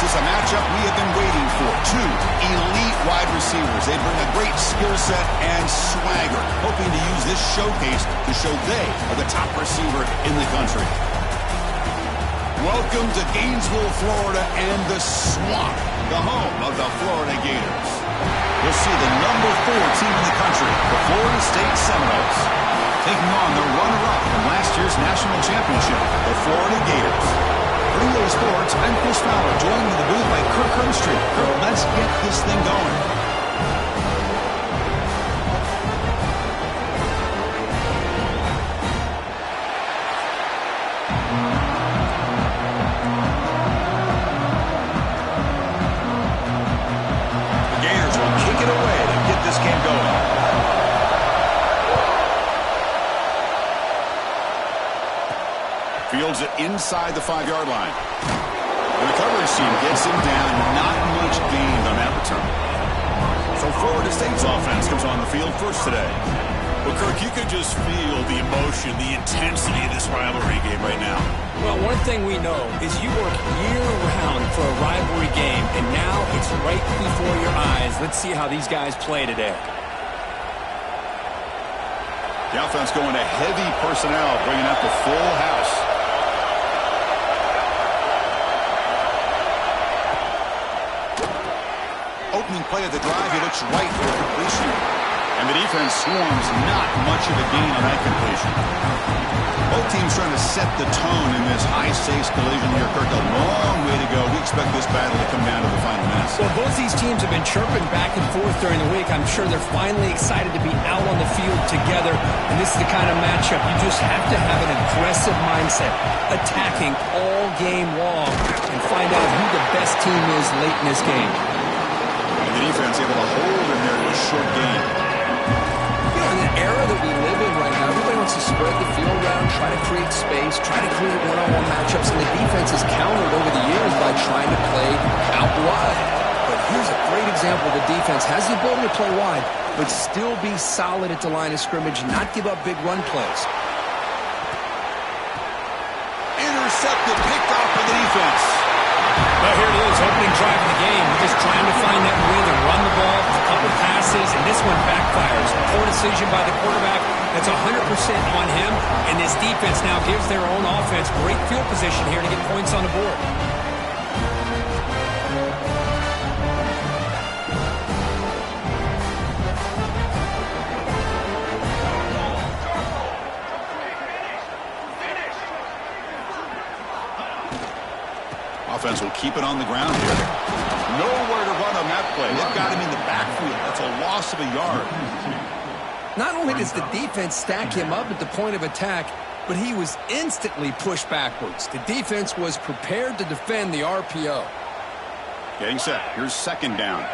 This is a matchup we have been waiting for. Two elite wide receivers. They bring a great skill set and swagger, hoping to use this showcase to show they are the top receiver in the country. Welcome to Gainesville, Florida, and the Swamp, the home of the Florida Gators. You'll see the number 4 team in the country, the Florida State Seminoles, taking on the runner-up from last year's national championship, the Florida Gators. For EA Sports, I'm Chris Fowler, joined in the booth by Kirk Hermstreet. Kirk, let's get this thing going. Fields it inside the 5-yard line. And the coverage team gets him down. Not much gained on that return. So Florida State's offense comes on the field first today. Well, Kirk, you could just feel the emotion, the intensity of this rivalry game right now. Well, one thing we know is you work year-round for a rivalry game, and now it's right before your eyes. Let's see how these guys play today. The offense going to heavy personnel, bringing up the full house. Opening play of the drive, he looks right for completion. And the defense swarms, not much of a gain on that completion. Both teams trying to set the tone in this high-stakes collision here, Kirk. A long way to go. We expect this battle to come down to the final minutes. Well, both these teams have been chirping back and forth during the week. I'm sure they're finally excited to be out on the field together. And this is the kind of matchup you just have to have an aggressive mindset, attacking all game long, and find out who the best team is late in this game. And the defense able to hold in there to a short gain. You know, in the era that we live in right now, everybody wants to spread the field around, try to create space, try to create one-on-one matchups, and the defense has countered over the years by trying to play out wide. But here's a great example. The defense has the ability to play wide, but still be solid at the line of scrimmage, not give up big run plays. Intercepted, picked off by the defense. Well, here it is, opening drive of the game. We're just trying to find that rhythm, run the ball, a couple passes, and this one backfires. A poor decision by the quarterback. That's 100% on him, and this defense now gives their own offense great field position here to get points on the board. Offense will keep it on the ground here. Nowhere to run on that play. They've got him in the backfield. That's a loss of a yard. Not only does the defense stack him up at the point of attack, but he was instantly pushed backwards. The defense was prepared to defend the RPO. Getting set. Here's second down.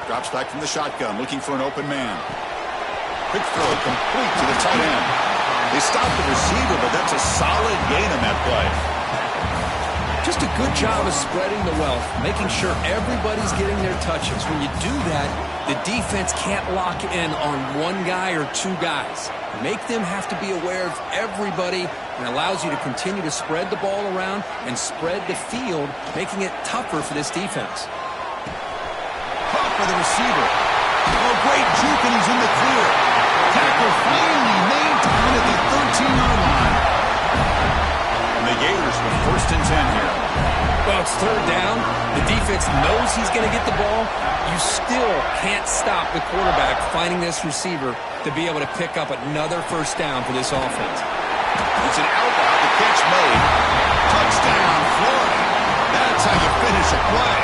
Drops back from the shotgun, looking for an open man. Quick throw, complete to the tight end. They stopped the receiver, but that's a solid gain on that play. Just a good job of spreading the wealth, making sure everybody's getting their touches. When you do that, the defense can't lock in on one guy or two guys. Make them have to be aware of everybody, and allows you to continue to spread the ball around and spread the field, making it tougher for this defense. Caught for the receiver. Oh, great juke, and he's in the clear. Tackle finally made down at the 13-yard line. And the Gators with 1st and 10 here. Well, it's third down. The defense knows he's going to get the ball. You still can't stop the quarterback finding this receiver to be able to pick up another 1st down for this offense. It's an out route. The catch made. Touchdown, Florida. That's how you finish a play.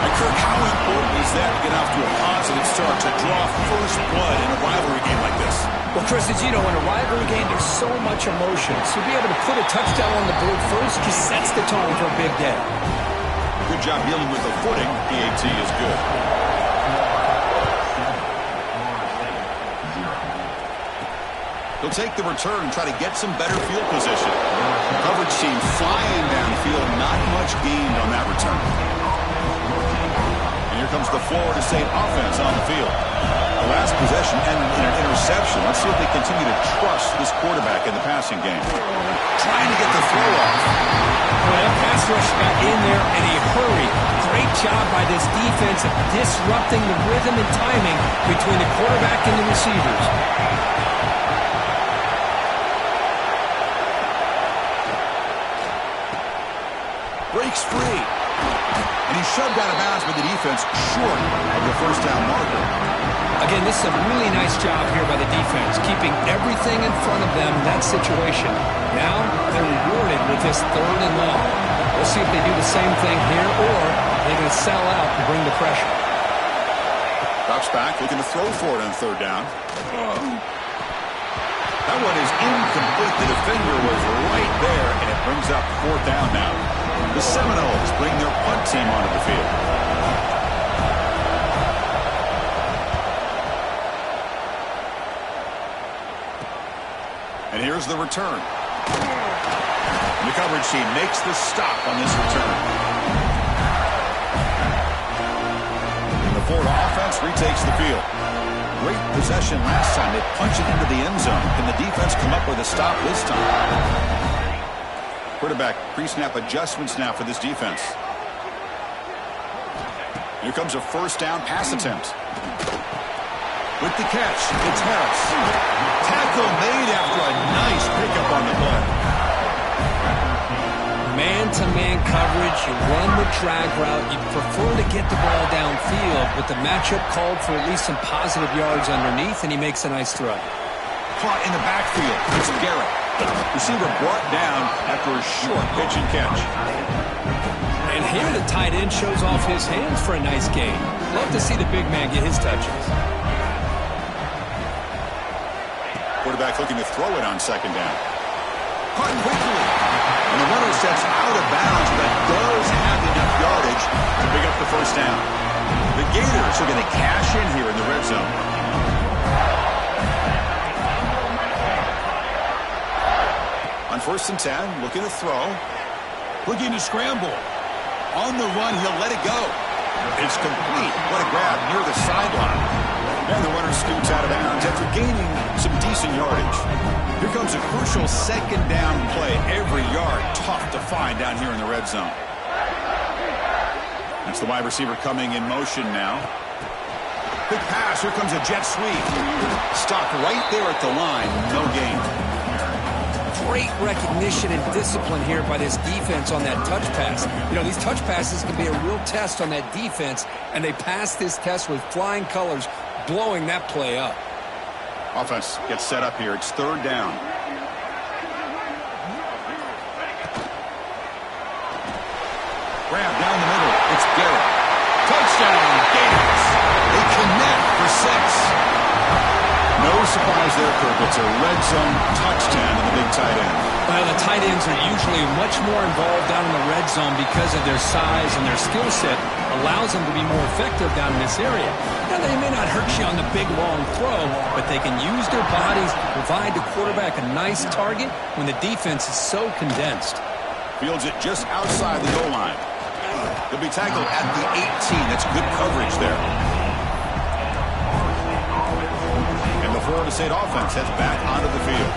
And Kirk, how important is that to get off to a positive start, to draw first blood in a rivalry game like this? Well, Chris, as you know, in a rivalry game, there's so much emotion. So to be able to put a touchdown on the board first just sets the tone for a big day. Good job dealing with the footing. PAT is good. He'll take the return and try to get some better field position. Coverage team flying downfield, not much gained on that return. And here comes the Florida State offense on the field. The last possession ended in an interception. interception. Let's see if they continue to trust this quarterback in the passing game. Trying to get the throw off. Well, that pass rush got in there in a hurry. Great job by this defense of disrupting the rhythm and timing between the quarterback and the receivers. Breaks free. And he's shoved out of bounds by the defense short of the first down marker. Again, this is a really nice job here by the defense, keeping everything in front of them in that situation. Now they're rewarded with this 3rd and long. We'll see if they do the same thing here, or they're going to sell out and bring the pressure. Drops back, looking to throw for it on 3rd down. That one is incomplete. The defender was right there, and it brings up 4th down now. The Seminoles bring their punt team onto the field. And here's the return. And the coverage team makes the stop on this return. And the Florida offense retakes the field. Great possession last time. They punch it into the end zone. Can the defense come up with a stop this time? Quarterback pre-snap adjustments now for this defense. Here comes a 1st down pass attempt. With the catch, it's Harris. Tackle made after a nice pickup on the play. Man-to-man coverage, you run the drag route, you prefer to get the ball downfield, but the matchup called for at least some positive yards underneath, and he makes a nice throw. Caught in the backfield, it's Garrett. Receiver brought down after a short pitch and catch. And here the tight end shows off his hands for a nice gain. Love to see the big man get his touches. Quarterback looking to throw it on 2nd down. Caught quickly. And the runner steps out of bounds, but does have enough yardage to pick up the 1st down. The Gators are going to cash in here in the red zone. On 1st and 10, looking to throw. Looking to scramble. On the run, he'll let it go. It's complete. What a grab near the sideline. And the runner scoots out of bounds after gaining some decent yardage. Here comes a crucial 2nd down play. Every yard tough to find down here in the red zone. That's the wide receiver coming in motion now. Quick pass. Here comes a jet sweep. Stopped right there at the line. No gain. Great recognition and discipline here by this defense on that touch pass. You know, these touch passes can be a real test on that defense, and they pass this test with flying colors, blowing that play up. Offense gets set up here. It's 3rd down. Grab down the middle. It's Garrett. Touchdown, Gators. They connect for 6. No surprise there, Kirk. It's a red zone touchdown in the big tight end. Well, the tight ends are usually much more involved down in the red zone because of their size and their skill set allows them to be more effective down in this area. Now, they may not hurt you on the big, long throw, but they can use their bodies to provide the quarterback a nice target when the defense is so condensed. Fields it just outside the goal line. He'll be tackled at the 18. That's good coverage there. And the Florida State offense heads back onto the field.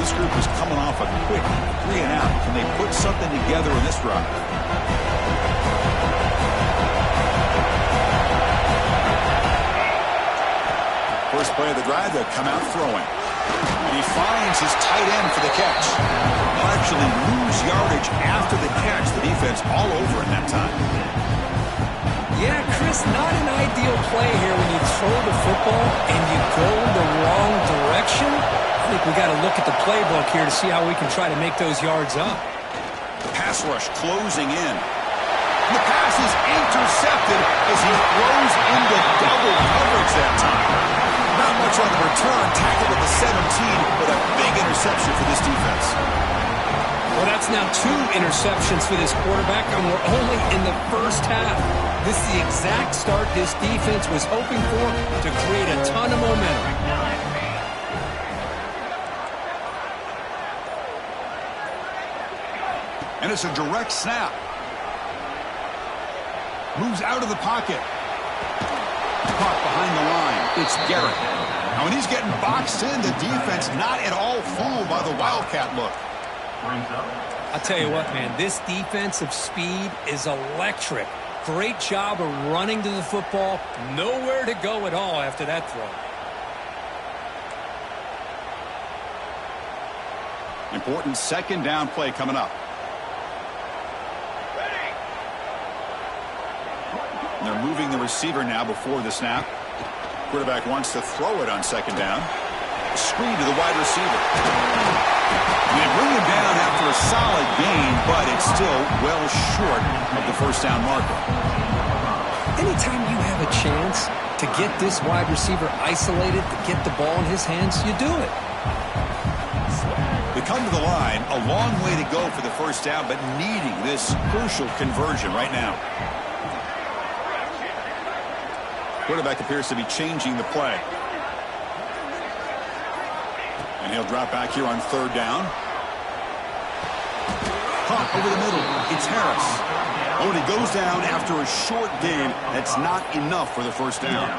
This group is coming off a quick 3-and-out. Can they put something together in this run? First play of the drive, they'll come out throwing. And he finds his tight end for the catch. He'll actually lose yardage after the catch. The defense all over in that time. Yeah, Chris, not an ideal play here when you throw the football and you go the wrong direction. I think we got to look at the playbook here to see how we can try to make those yards up. Pass rush closing in. The pass is intercepted as he throws into double coverage that time. Not much on the return. Tackled at the 17, but a big interception for this defense. Well, that's now 2 interceptions for this quarterback, and we're only in the first half. This is the exact start this defense was hoping for to create a ton of momentum. And it's a direct snap. Moves out of the pocket. Caught behind the line. It's Garrett. Now, when he's getting boxed in, the defense not at all fooled by the Wildcat look. I'll tell you what, man, this defensive speed is electric. Great job of running to the football. Nowhere to go at all after that throw. Important second down play coming up. And they're moving the receiver now before the snap. Quarterback wants to throw it on second down. Screen to the wide receiver. And they bring him down after a solid gain, but it's still well short of the first down marker. Anytime you have a chance to get this wide receiver isolated, to get the ball in his hands, you do it. They come to the line, a long way to go for the first down, but needing this crucial conversion right now. Quarterback appears to be changing the play. And he'll drop back here on third down. Caught over the middle. It's Harris. Oh, and he goes down after a short gain. That's not enough for the first down.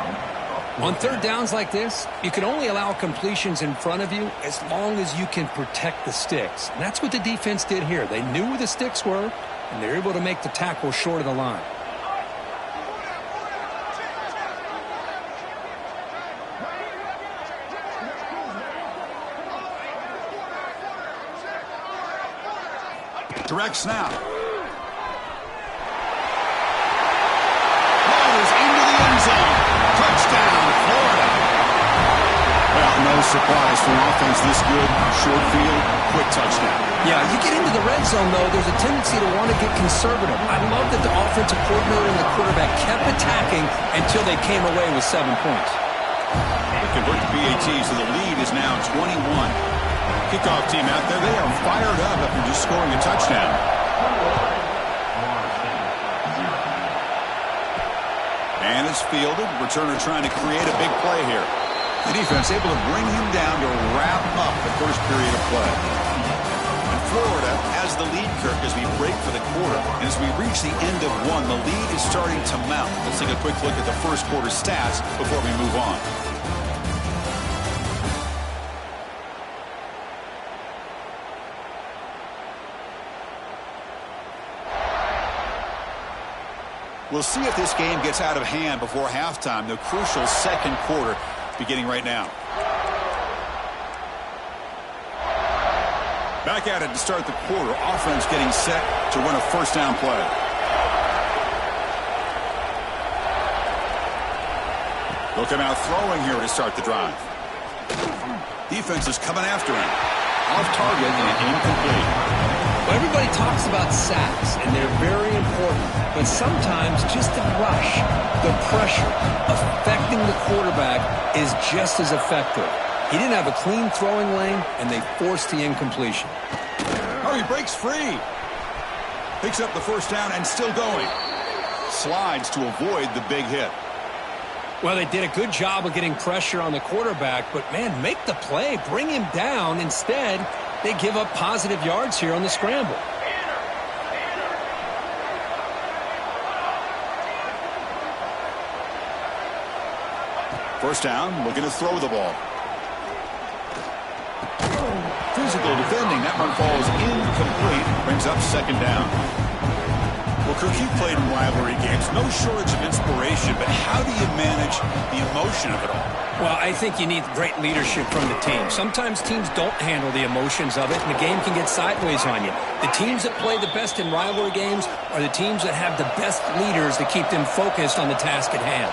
On third downs like this, you can only allow completions in front of you as long as you can protect the sticks. And that's what the defense did here. They knew where the sticks were, and they were able to make the tackle short of the line. Direct snap. Rolls into the end zone. Touchdown, Florida. Well, no surprise for an offense this good. Short field, quick touchdown. Yeah, you get into the red zone, though, there's a tendency to want to get conservative. I love that the offensive coordinator and the quarterback kept attacking until they came away with 7 points. They convert the PAT, so the lead is now 21. Kickoff team out there, they are fired up after just scoring a touchdown. And it's fielded. Returner trying to create a big play here. The defense able to bring him down to wrap up the first period of play. And Florida has the lead, Kirk, as we break for the quarter. And as we reach the end of one, the lead is starting to mount. Let's take a quick look at the first quarter stats before we move on. We'll see if this game gets out of hand before halftime. The crucial second quarter beginning right now. Back at it to start the quarter. Offense getting set to run a first down play. They'll come out throwing here to start the drive. Defense is coming after him. Off target and incomplete. Well, everybody talks about sacks, and they're very important. But sometimes just the rush, the pressure, affecting the quarterback is just as effective. He didn't have a clean throwing lane, and they forced the incompletion. Oh, he breaks free. Picks up the first down and still going. Slides to avoid the big hit. Well, they did a good job of getting pressure on the quarterback, but, man, make the play. Bring him down. Instead, they give up positive yards here on the scramble. First down, looking to throw the ball. Physical defending. That one falls incomplete. Brings up second down. Well, Kirk, you played in rivalry games. No shortage of inspiration, but how do you manage the emotion of it all? Well, I think you need great leadership from the team. Sometimes teams don't handle the emotions of it, and the game can get sideways on you. The teams that play the best in rivalry games are the teams that have the best leaders to keep them focused on the task at hand.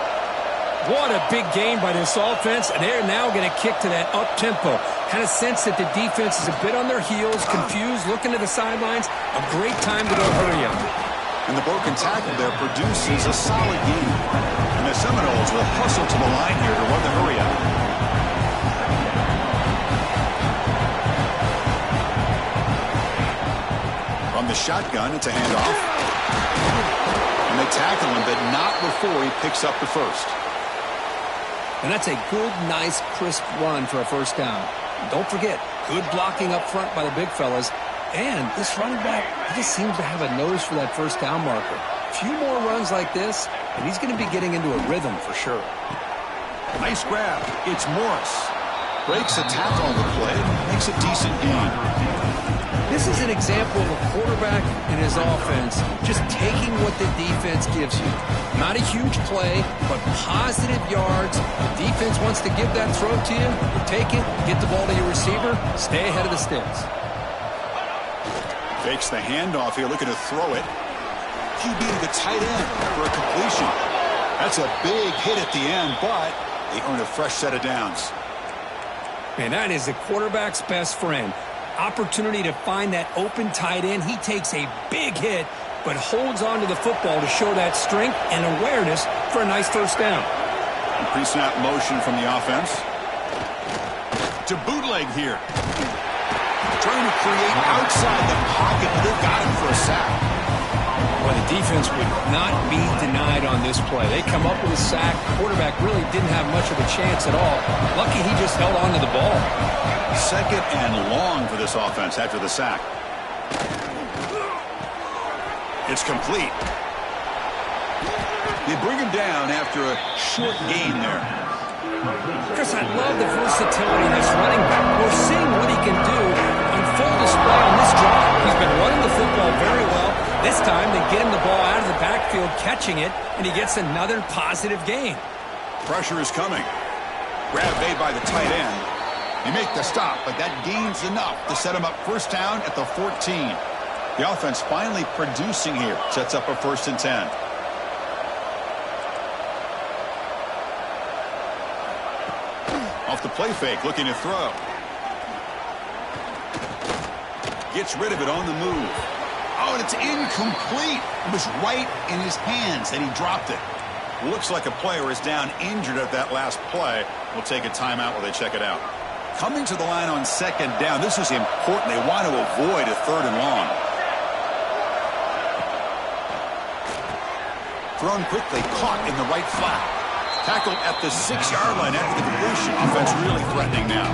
What a big game by this offense, and they're now going to kick to that up-tempo. Kind of sense that the defense is a bit on their heels, confused, looking to the sidelines. A great time to go hurry up. And the broken tackle there produces a solid gain. And the Seminoles will hustle to the line here to run the hurry up. From the shotgun, it's a handoff. And they tackle him, but not before he picks up the first. And that's a good, nice, crisp run for a first down. Don't forget, good blocking up front by the big fellas. And this running back, he just seems to have a nose for that first down marker. A few more runs like this, and he's going to be getting into a rhythm for sure. Nice grab. It's Morris. Breaks a tackle on the play. Makes a decent gain. This is an example of a quarterback and his offense just taking what the defense gives you. Not a huge play, but positive yards. The defense wants to give that throw to you. You take it, get the ball to your receiver, stay ahead of the sticks. Fakes the handoff here, looking to throw it. QB to the tight end for a completion. That's a big hit at the end, but they earn a fresh set of downs. And that is the quarterback's best friend. Opportunity to find that open tight end. He takes a big hit, but holds on to the football to show that strength and awareness for a nice first down. Pre-snap motion from the offense. To bootleg here. Trying to create outside the pocket, but they've got him for a sack. Well, the defense would not be denied on this play. They come up with a sack. The quarterback really didn't have much of a chance at all. Lucky he just held on to the ball. Second and long for this offense after the sack. It's complete. They bring him down after a short gain there. Chris, I love the versatility of this running back. We're seeing what he can do on full display on this drive. He's been running the football very well. This time, they get him the ball out of the backfield, catching it, and he gets another positive gain. Pressure is coming. Grab made by the tight end. They make the stop, but that gains enough to set him up first down at the 14. The offense finally producing here. Sets up a 1st and 10. Off the play fake, looking to throw. Gets rid of it on the move. Oh, and it's incomplete. It was right in his hands, and he dropped it. Looks like a player is down injured at that last play. We'll take a timeout while they check it out. Coming to the line on 2nd down. This is important. They want to avoid a 3rd and long. Thrown quickly, caught in the right flat. Tackled at the 6-yard line after the completion. Offense really threatening now.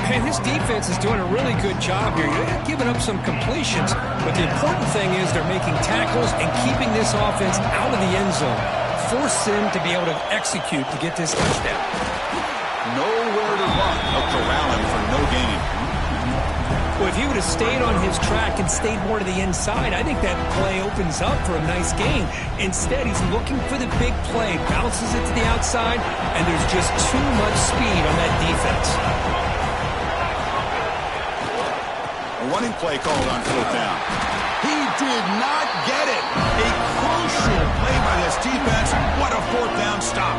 And this defense is doing a really good job here. You're giving up some completions, but the important thing is they're making tackles and keeping this offense out of the end zone. Force them to be able to execute to get this touchdown. Nowhere to run. They'll corral him for no gain. Well, if he would have stayed on his track and stayed more to the inside, I think that play opens up for a nice gain. Instead, he's looking for the big play, bounces it to the outside, and there's just too much speed on that defense. A running play called on 4th down. He did not get it. A crucial play by this defense. What a 4th down stop.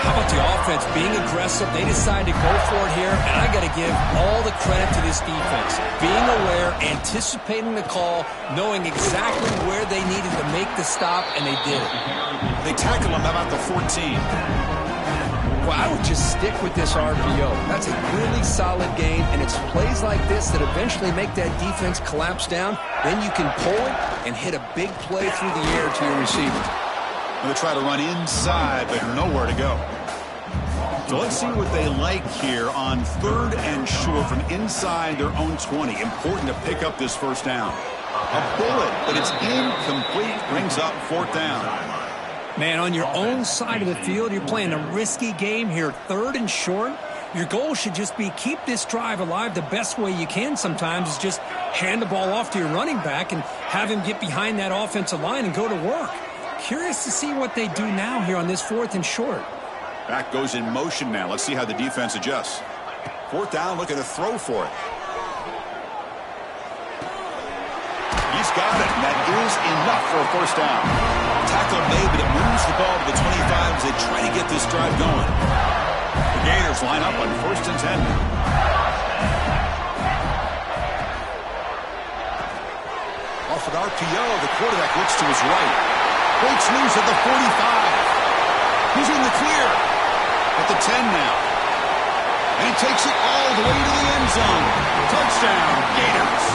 How about the offense being aggressive? They decide to go for it here, and I got to give all the credit to this defense. Being aware, anticipating the call, knowing exactly where they needed to make the stop, and they did it. They tackle him about the 14. Well, I would just stick with this RPO. That's a really solid game, and it's plays like this that eventually make that defense collapse down. Then you can pull it and hit a big play through the air to your receiver. They try to run inside, but nowhere to go. So let's see what they like here on 3rd and short from inside their own 20. Important to pick up this first down. A bullet, but it's incomplete. Brings up 4th down. Man, on your own side of the field, you're playing a risky game here. 3rd and short. Your goal should just be keep this drive alive. The best way you can sometimes is just hand the ball off to your running back and have him get behind that offensive line and go to work. Curious to see what they do now here on this 4th and short. Back goes in motion now. Let's see how the defense adjusts. 4th down, looking to throw for it. He's got it, and that is enough for a 1st down. Tackle made, but it moves the ball to the 25 as they try to get this drive going. The Gators line up on 1st and 10 now. Off an RPO, the quarterback looks to his right. Breaks loose at the 45. He's in the clear at the 10 now. And he takes it all the way to the end zone. Touchdown, Gators.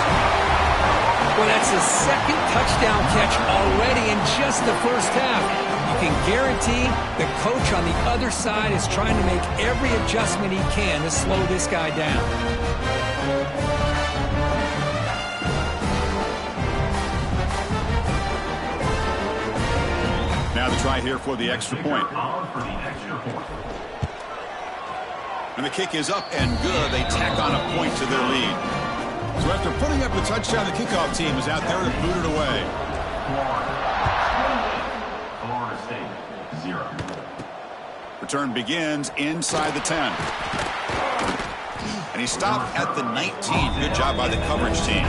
Well, that's his 2nd touchdown catch already in just the first half. You can guarantee the coach on the other side is trying to make every adjustment he can to slow this guy down. Now now the try here for the extra point. And the kick is up and good. They tack on a point to their lead. So after putting up the touchdown, the kickoff team is out there to boot it away. Florida State, 0. Return begins inside the 10. And he stopped at the 19. Good job by the coverage team.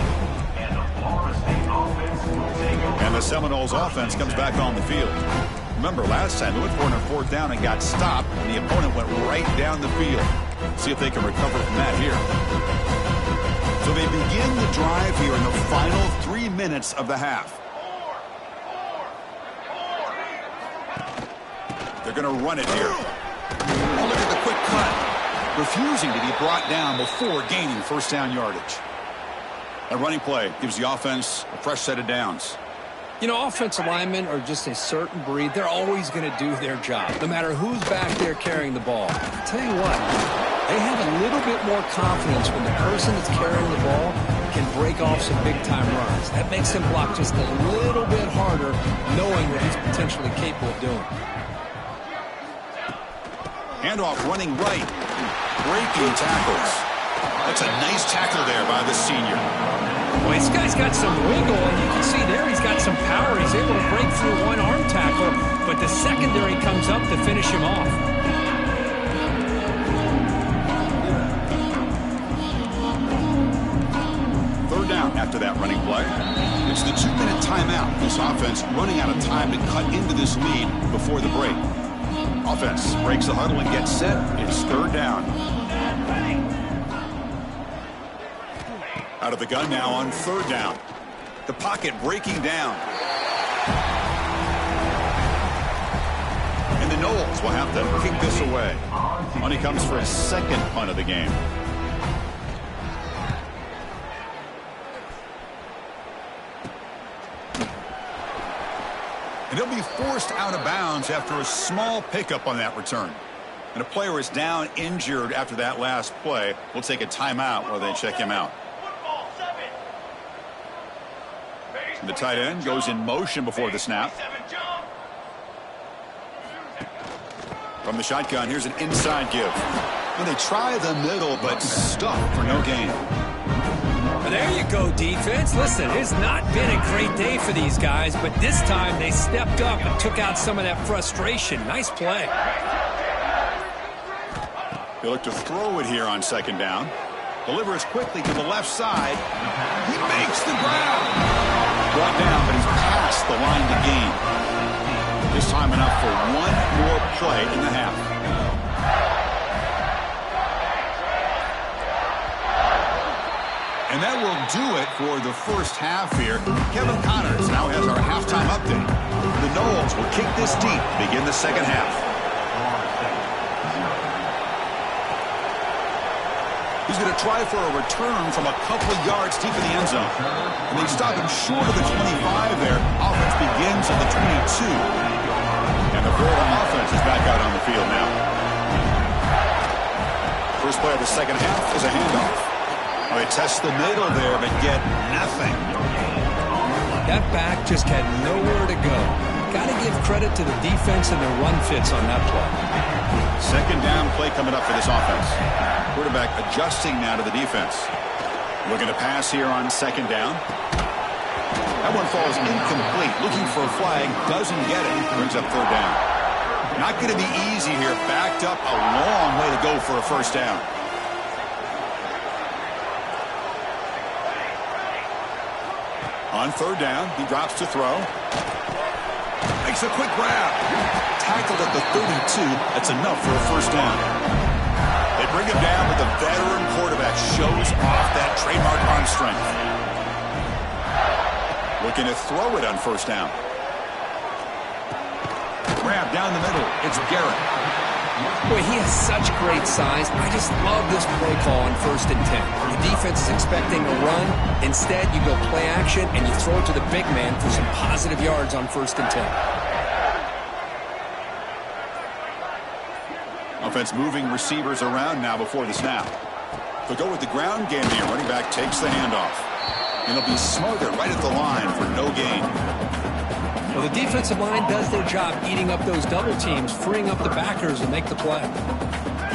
And the Seminoles offense comes back on the field. Remember, last time they went for it on 4th down and got stopped, and the opponent went right down the field. See if they can recover from that here. So they begin the drive here in the final 3 minutes of the half. They're going to run it here. Oh, look at the quick cut. Refusing to be brought down before gaining first down yardage. A running play gives the offense a fresh set of downs. You know, offensive linemen are just a certain breed. They're always going to do their job, no matter who's back there carrying the ball. I'll tell you what, they have a little bit more confidence when the person that's carrying the ball can break off some big-time runs. That makes him block just a little bit harder, knowing what he's potentially capable of doing. Handoff running right. Breaking tackles. That's a nice tackle there by the senior. Well, this guy's got some wiggle, and you can see there he's got some power. He's able to break through one arm tackle, but the secondary comes up to finish him off. Third down after that running play. It's the 2-minute timeout. This offense running out of time to cut into this lead before the break. Offense breaks the huddle and gets set. It's 3rd down. Out of the gun now on 3rd down. The pocket breaking down. And the Noles will have to kick this away. Money comes for his 2nd punt of the game. And he'll be forced out of bounds after a small pickup on that return. And a player is down injured after that last play. We'll take a timeout while they check him out. And the tight end goes in motion before the snap. From the shotgun, here's an inside give. And they try the middle, but stuck for no gain. Well, there you go, defense. Listen, it's not been a great day for these guys, but this time they stepped up and took out some of that frustration. Nice play. They look to throw it here on 2nd down. Delivers quickly to the left side. He makes the ground. Brought down, but he's past the line to gain. This time enough for one more play in the half. And that will do it for the first half here. Kevin Connors now has our halftime update. The Noles will kick this deep to begin the 2nd half. He's going to try for a return from a couple of yards deep in the end zone. And they stop him short of the 25 there. Offense begins at the 22. And the Florida offense is back out on the field now. First play of the 2nd half is a handoff. Well, they test the middle there, but get nothing. That back just had nowhere to go. Got to give credit to the defense and their run fits on that play. 2nd down play coming up for this offense. Quarterback adjusting now to the defense. Looking to pass here on 2nd down. That one falls incomplete. Looking for a flag. Doesn't get it. Brings up 3rd down. Not going to be easy here. Backed up a long way to go for a first down. On 3rd down, he drops to throw. Makes a quick grab. Tackled at the 32. That's enough for a first down. They bring him down, but the veteran quarterback shows off that trademark arm strength. Looking to throw it on 1st down. Grab down the middle. It's Garrett. Boy, he has such great size. I just love this play call on 1st and 10. The defense is expecting a run. Instead, you go play action, and you throw it to the big man for some positive yards on 1st and 10. Offense moving receivers around now before the snap. They'll go with the ground game here. Running back takes the handoff. And he'll be smothered right at the line for no gain. Well, the defensive line does their job eating up those double teams, freeing up the backers and make the play.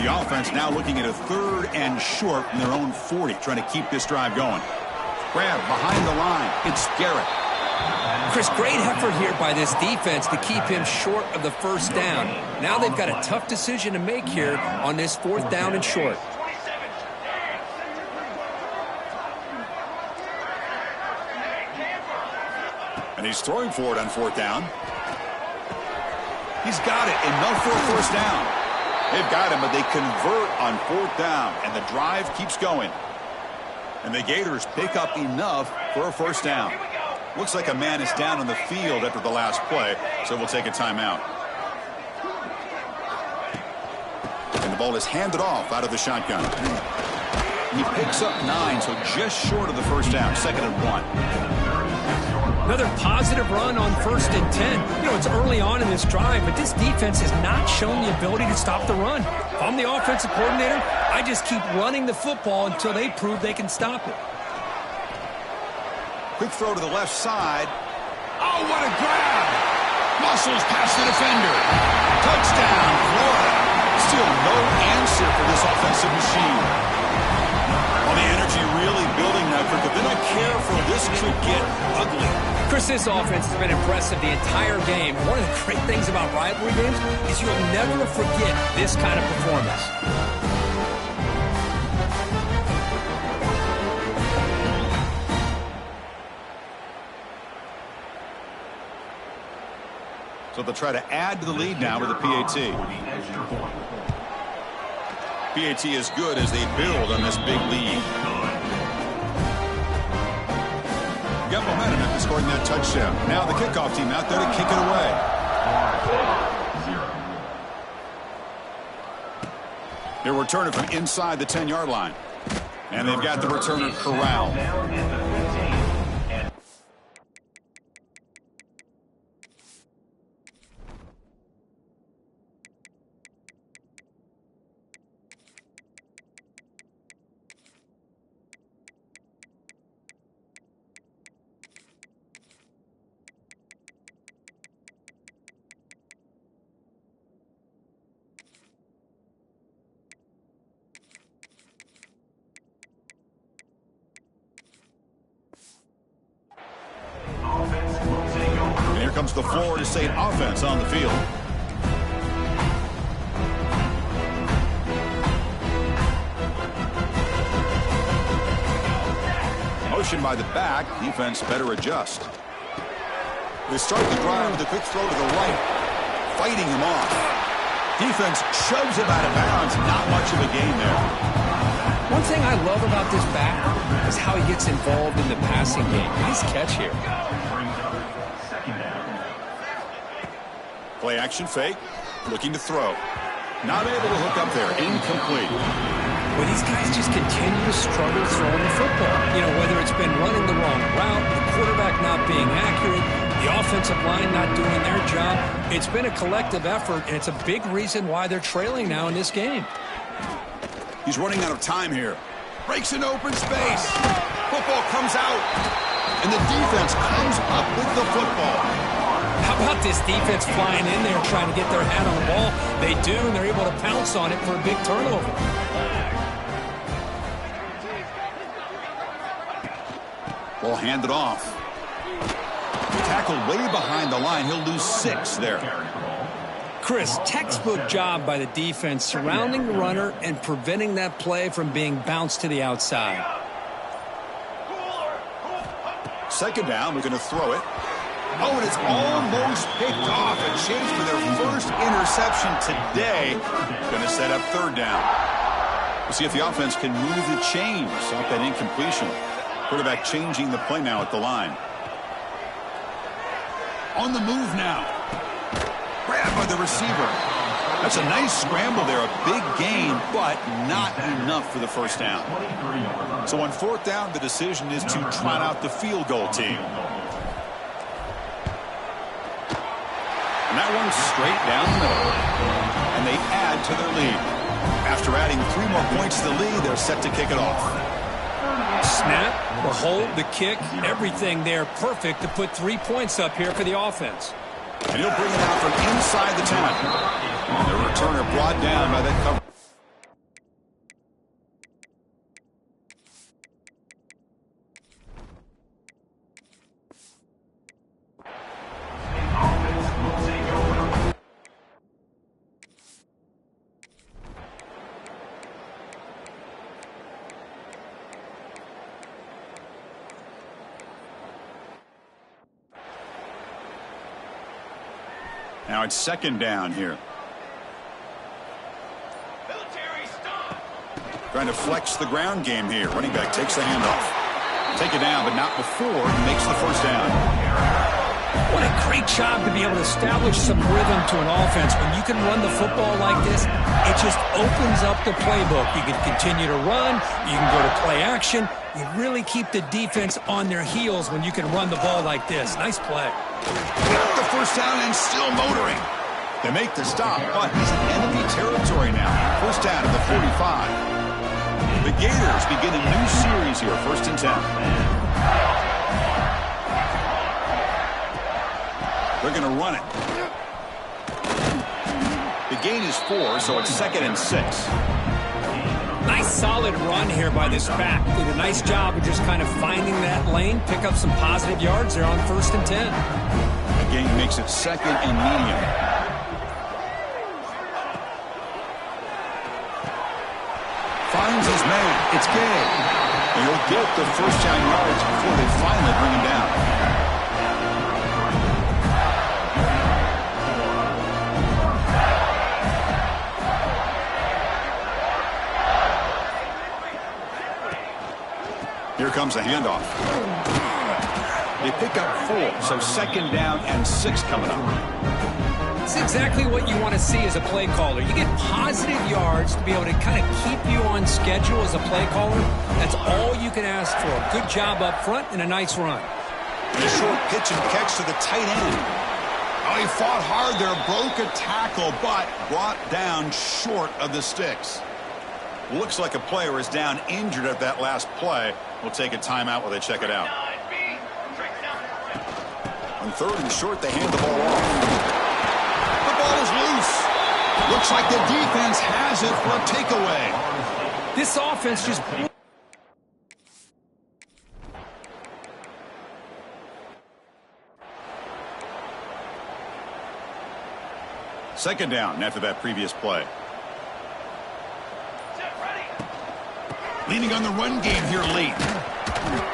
The offense now looking at a 3rd and short from their own 40, trying to keep this drive going. Grab behind the line. It's Garrett. Chris, great effort here by this defense to keep him short of the first down. Now they've got a tough decision to make here on this 4th down and short. And he's throwing for it on 4th down. He's got it, enough for a 1st down. They've got him, but they convert on 4th down, and the drive keeps going. And the Gators pick up enough for a 1st down. Looks like a man is down on the field after the last play, so we'll take a timeout. And the ball is handed off out of the shotgun. He picks up 9, so just short of the 1st down, 2nd and 1. Another positive run on 1st and 10. You know, it's early on in this drive, but this defense has not shown the ability to stop the run. If I'm the offensive coordinator, I just keep running the football until they prove they can stop it. Quick throw to the left side. Oh, what a grab! Muscles past the defender. Touchdown, Florida. Still no answer for this offensive machine. Well, the energy really building now, but then I care for this could get ugly. Chris, this offense has been impressive the entire game. One of the great things about rivalry games is you'll never forget this kind of performance. So they'll try to add to the lead now with a PAT. PAT is good as they build on this big lead. Got momentum after scoring that touchdown. Now the kickoff team out there to kick it away. They're returning from inside the 10-yard line. And they've got the returner corralled. Comes the Florida State offense on the field. Motion by the back. Defense better adjust. They start the drive with a quick throw to the right. Fighting him off. Defense shoves him out of bounds. Not much of a gain there. One thing I love about this back is how he gets involved in the passing game. Nice catch here. Play action fake, looking to throw. Not able to hook up there, incomplete. Well, these guys just continue to struggle throwing the football. You know, whether it's been running the wrong route, the quarterback not being accurate, the offensive line not doing their job. It's been a collective effort, and it's a big reason why they're trailing now in this game. He's running out of time here. Breaks an open space. Football comes out, and the defense comes up with the football. How about this defense flying in there trying to get their hand on the ball? They do, and they're able to pounce on it for a big turnover. Ball handed off. Tackled way behind the line. He'll lose 6 there. Chris, textbook job by the defense surrounding the runner and preventing that play from being bounced to the outside. 2nd down, we're going to throw it. Oh, and it's almost picked off. A chance for their first interception today. Going to set up 3rd down. We'll see if the offense can move the chains off that incompletion. Quarterback changing the play now at the line. On the move now. Grabbed by the receiver. That's a nice scramble there. A big gain, but not enough for the 1st down. So on 4th down, the decision is to trot out the field goal team. And that one's straight down the middle. And they add to their lead. After adding 3 more points to the lead, they're set to kick it off. Snap, The hold, the kick, everything there perfect to put 3 points up here for the offense. And he'll bring it out from inside the 10. The returner brought down by that cover. Now it's second down here. Trying to flex the ground game here. Running back takes the handoff. Take it down, but not before he makes the first down. What a great job to be able to establish some rhythm to an offense. When you can run the football like this, it just opens up the playbook. You can continue to run. You can go to play action. You really keep the defense on their heels when you can run the ball like this. Nice play. Got the first down and still motoring. They make the stop, but he's in enemy territory now. First down at the 45. The Gators begin a new series here, 1st and 10. They're going to run it. The gain is 4, so it's 2nd and 6. Nice solid run here by this back. Did a nice job of just kind of finding that lane, pick up some positive yards there on 1st and 10. The gain makes it 2nd and medium. Finds his man. It's Gay. And he'll get the first down yards before they finally bring him down. Here comes a handoff. They pick up 4, so 2nd down and 6 coming up. It's exactly what you want to see as a play caller. You get positive yards to be able to kind of keep you on schedule as a play caller. That's all you can ask for. Good job up front and a nice run. And a short pitch and catch to the tight end. Oh, he fought hard there, broke a tackle, but brought down short of the sticks. Looks like a player is down injured at that last play. We'll take a timeout while they check it out. On 3rd and short, they hand the ball off. The ball is loose. Looks like the defense has it for a takeaway. This offense just... Second down after that previous play. Leaning on the run game here late.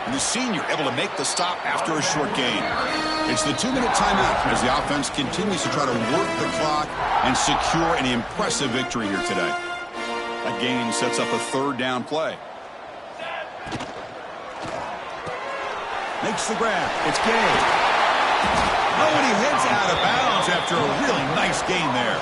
And the senior able to make the stop after a short gain. It's the 2-minute timeout as the offense continues to try to work the clock and secure an impressive victory here today. That gain sets up a 3rd down play. Makes the grab. It's Gay. Oh, and he heads out of bounds after a really nice gain there.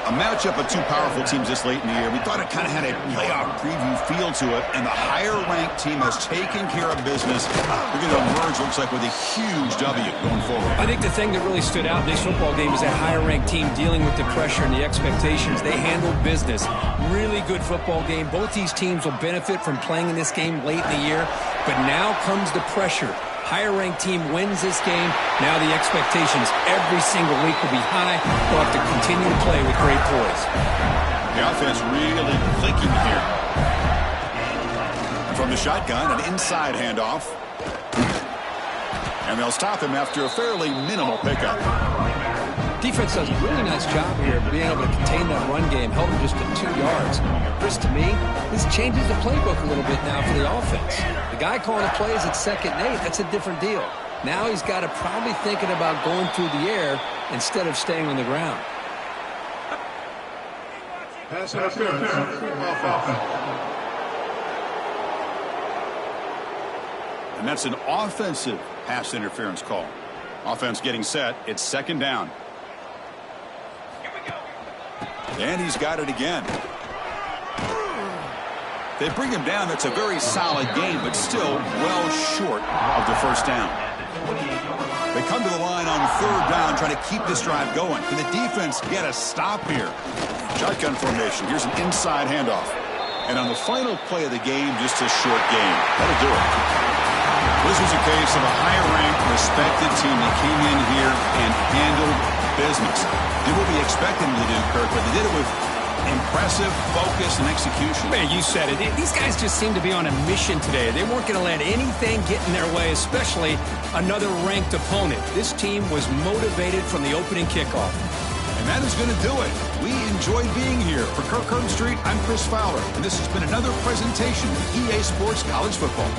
A matchup of 2 powerful teams this late in the year. We thought it kind of had a playoff preview feel to it, and the higher-ranked team has taken care of business. We're going to emerge, looks like, with a huge W going forward. I think the thing that really stood out in this football game is that higher-ranked team dealing with the pressure and the expectations. They handled business. Really good football game. Both these teams will benefit from playing in this game late in the year, but now comes the pressure. Higher-ranked team wins this game. Now the expectations every single week will be high. They'll have to continue to play with great poise. The offense really clicking here. From the shotgun, an inside handoff. And they'll stop him after a fairly minimal pickup. Defense does a really nice job here of being able to contain that run game, held him just to 2 yards. Chris, to me, this changes the playbook a little bit now for the offense. The guy calling the plays at 2nd and 8, that's a different deal. Now he's got to probably thinking about going through the air instead of staying on the ground. Pass interference. And that's an offensive pass interference call. Offense getting set. It's 2nd down. And he's got it again. They bring him down. That's a very solid gain, but still well short of the first down. They come to the line on 3rd down, trying to keep this drive going. Can the defense get a stop here? Shotgun formation. Here's an inside handoff. And on the final play of the game, just a short gain. That'll do it. This was a case of a higher-ranked, respected team that came in here and handled business. Did what we expected them to do, Kirk, but they did it with impressive focus and execution. Man, you said it. These guys just seem to be on a mission today. They weren't going to let anything get in their way, especially another ranked opponent. This team was motivated from the opening kickoff. And that is going to do it. We enjoyed being here. For Kirk Street, I'm Chris Fowler, and this has been another presentation of EA Sports College Football.